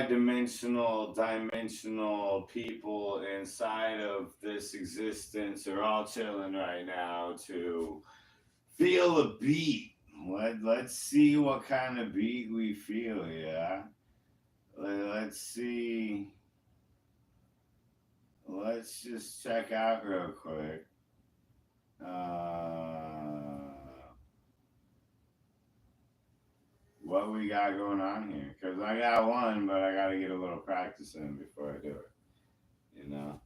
dimensional people inside of this existence are all chilling right now to feel a beat. Let's see what kind of beat we feel, yeah? Let's see. Let's just check out real quick. Uh, what we got going on here? Because I got one, but I got to get a little practice in before I do it. You know?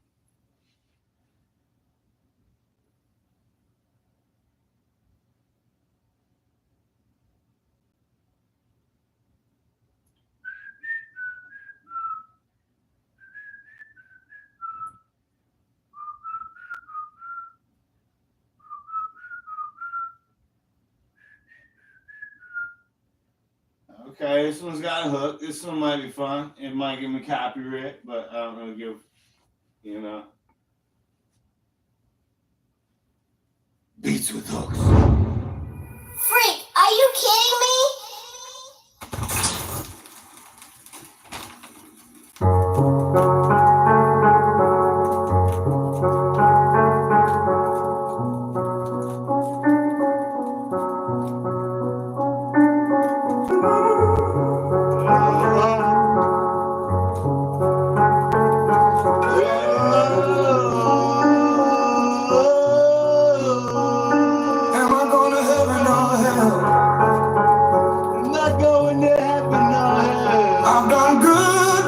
Okay, this one's got a hook. This one might be fun. It might give me copyright, but I don't really give, you know. Beats with hooks. Freak, are you kidding me?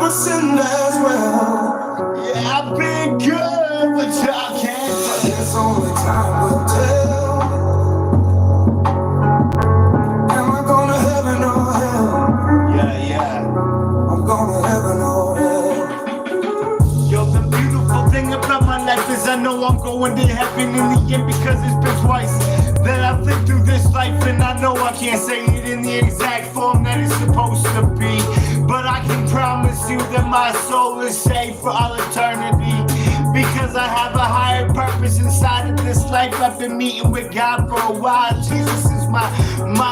Sin as well. Yeah, I've been good, but y'all can't. I guess only time will tell. Am I going to heaven or hell? Yeah. I'm going to heaven or hell. Yo, the beautiful thing about my life is I know I'm going to heaven in the end because it's been twice that I've lived through this life, and I know I can't say it in the exact form that it's supposed to be. But I can promise you that my soul is saved for all eternity, because I have a higher purpose inside of this life. I've been meeting with God for a while. Jesus is my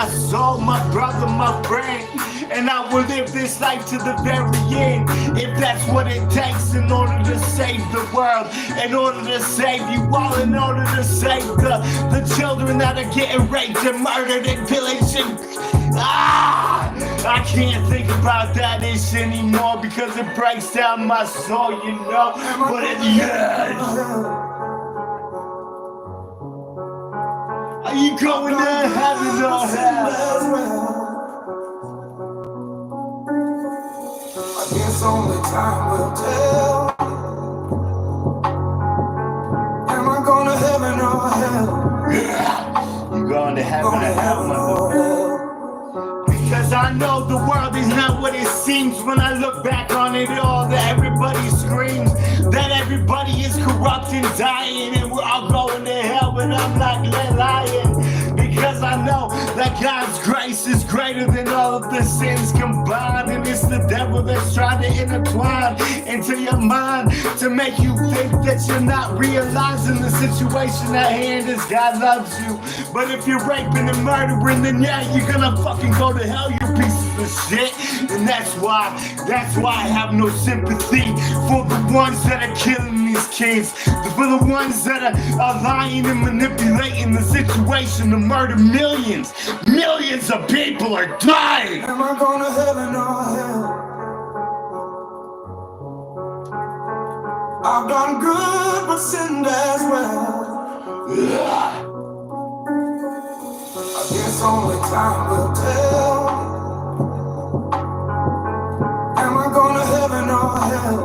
soul, my brother, my friend. And I will live this life to the very end, if that's what it takes in order to save the world, in order to save you all, in order to save the children that are getting raped and murdered and pillaged and I can't think about that ish anymore because it breaks down my soul, you know. But at the end, are you going to heaven or hell? I guess only time will tell. Am I going to heaven or hell? Yeah, you going to heaven or hell? Because I know the world is not what it seems when I look back on it all. That everybody screams, that everybody is corrupt and dying, and we're all going to hell, but I'm not lying. Because I know that God's grace is greater than all of the sins combined, and it's the devil that's trying to intertwine into your mind to make you think that you're not realizing the situation at hand is God loves you. But if you're raping and murdering, then yeah, you're gonna fucking go to hell, you pieces of shit. And that's why I have no sympathy for the ones that are killing these kids, for the ones that are lying and manipulating the situation to murder millions. Millions of people are dying. Am I going to heaven or hell? I've done good but sinned as well. I guess only time will tell. Am I going to heaven or hell?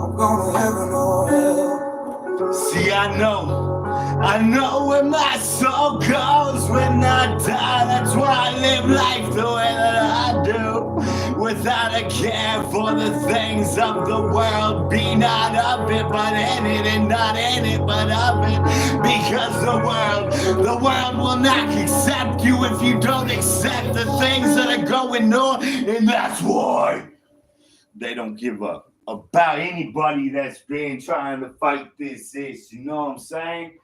I'm going to heaven or hell. See, I know where my soul goes when I die. That's why I live life the way that I do, without a care for the things of the world. Be not of it, but in it, and not in it, but of it. Because the world will not accept you if you don't accept the things that are going on, and that's why they don't give up about anybody that's been trying to fight this issue. You know what I'm saying?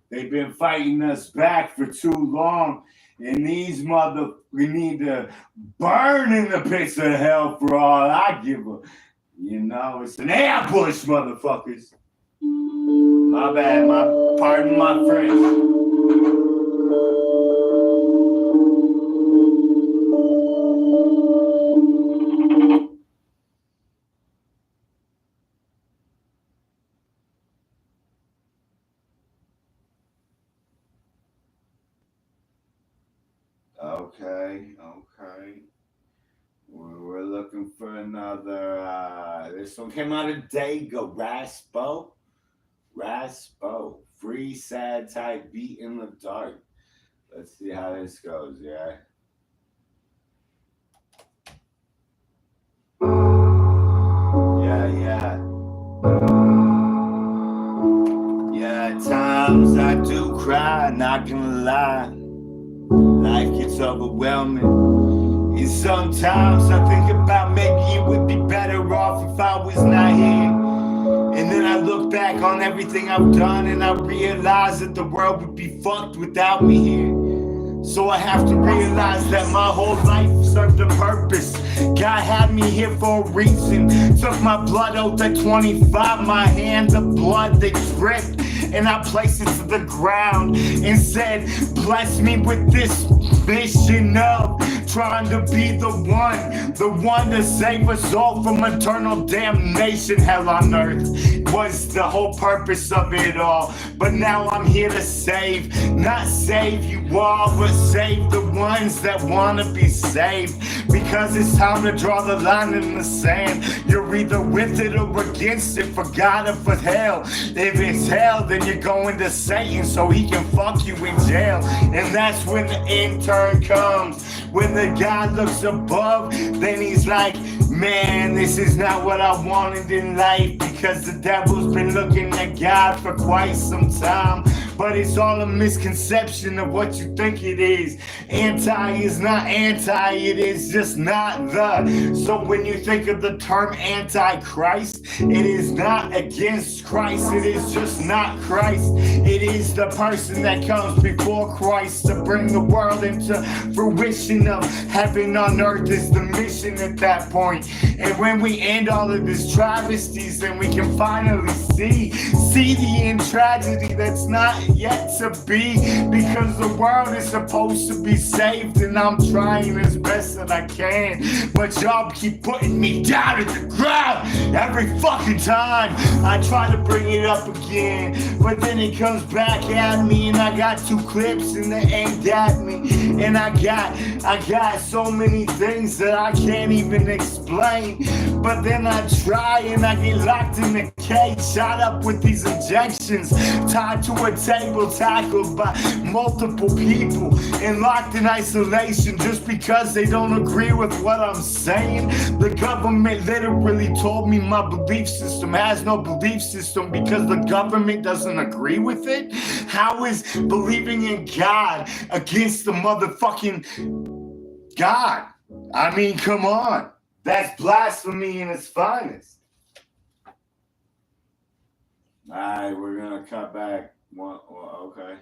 They've been fighting us back for too long, And we need to burn in the pits of hell for all I give a. It's an ambush, motherfuckers. My bad, pardon my French. Okay. We're looking for another. This one came out a day ago. Raspo. Free, sad type beat in the dark. Let's see how this goes, yeah? Yeah, at times I do cry, not gonna lie. Life gets overwhelming. And sometimes I think about maybe it would be better off if I was not here. And then I look back on everything I've done and I realize that the world would be fucked without me here. So I have to realize that my whole life served a purpose. God had me here for a reason. Took my blood oath at 25, my hands of blood they dripped. And I placed it to the ground and said, bless me with this mission of trying to be the one to save us all from eternal damnation. Hell on earth was the whole purpose of it all. But now I'm here to not save you all, but save the ones that want to be saved. Because it's time to draw the line in the sand. You're either with it or against it, for God or for hell. If it's hell, then you're going to Satan so he can fuck you in jail. And that's when the intern comes. When the God looks above, then he's like, man, this is not what I wanted in life. Because the devil's been looking at God for quite some time. But it's all a misconception of what you think it is. Anti is not anti, it is just not the. So when you think of the term anti-Christ, it is not against Christ, it is just not Christ. It is the person that comes before Christ to bring the world into fruition of heaven on earth is the mission at that point. And when we end all of these travesties, then we can finally see the end tragedy that's not yet to be, because the world is supposed to be saved and I'm trying as best that I can, but y'all keep putting me down at the ground every fucking time I try to bring it up again, but then it comes back at me and I got 2 clips and they aimed at me, and I got so many things that I can't even explain, but then I try and I get locked in the cage, shot up with these injections, tied to a table, tackled by multiple people and locked in isolation just because they don't agree with what I'm saying. The government literally told me my belief system has no belief system because the government doesn't agree with it. How is believing in God against the motherfucking God? I mean, come on. That's blasphemy in its finest. Alright, we're gonna cut back. Okay.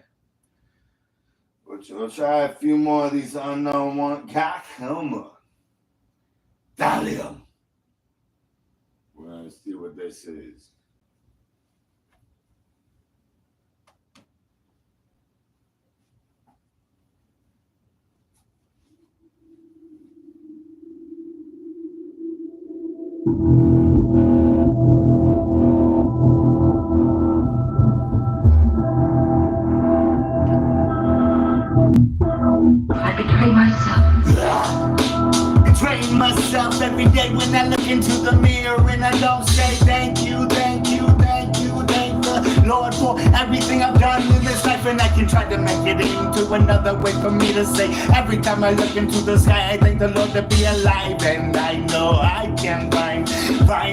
We'll try a few more of these unknown ones. Kakuma. Dalium. We're gonna see what this is. I betray myself. Betraying myself every day when I look into the mirror and I don't say thank you, thank you, thank you, thank the Lord for everything I've done in this life, and I can try to make it into another way for me to say. Every time I look into the sky, I thank the Lord to be alive, and I know I can find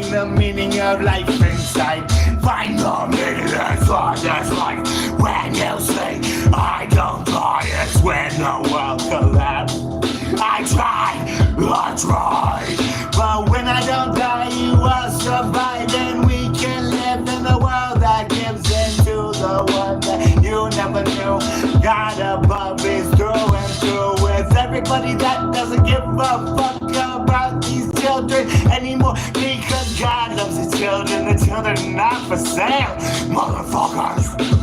the meaning of life inside. Find the meaning that's life. When you say I don't die, it's when the world collapses. I tried, but when I don't die, you will survive, and we can live in a world that gives in to the one that you never knew. God above is through and through. everybody that doesn't give a fuck about these children anymore, because God loves the children are not for sale, motherfuckers.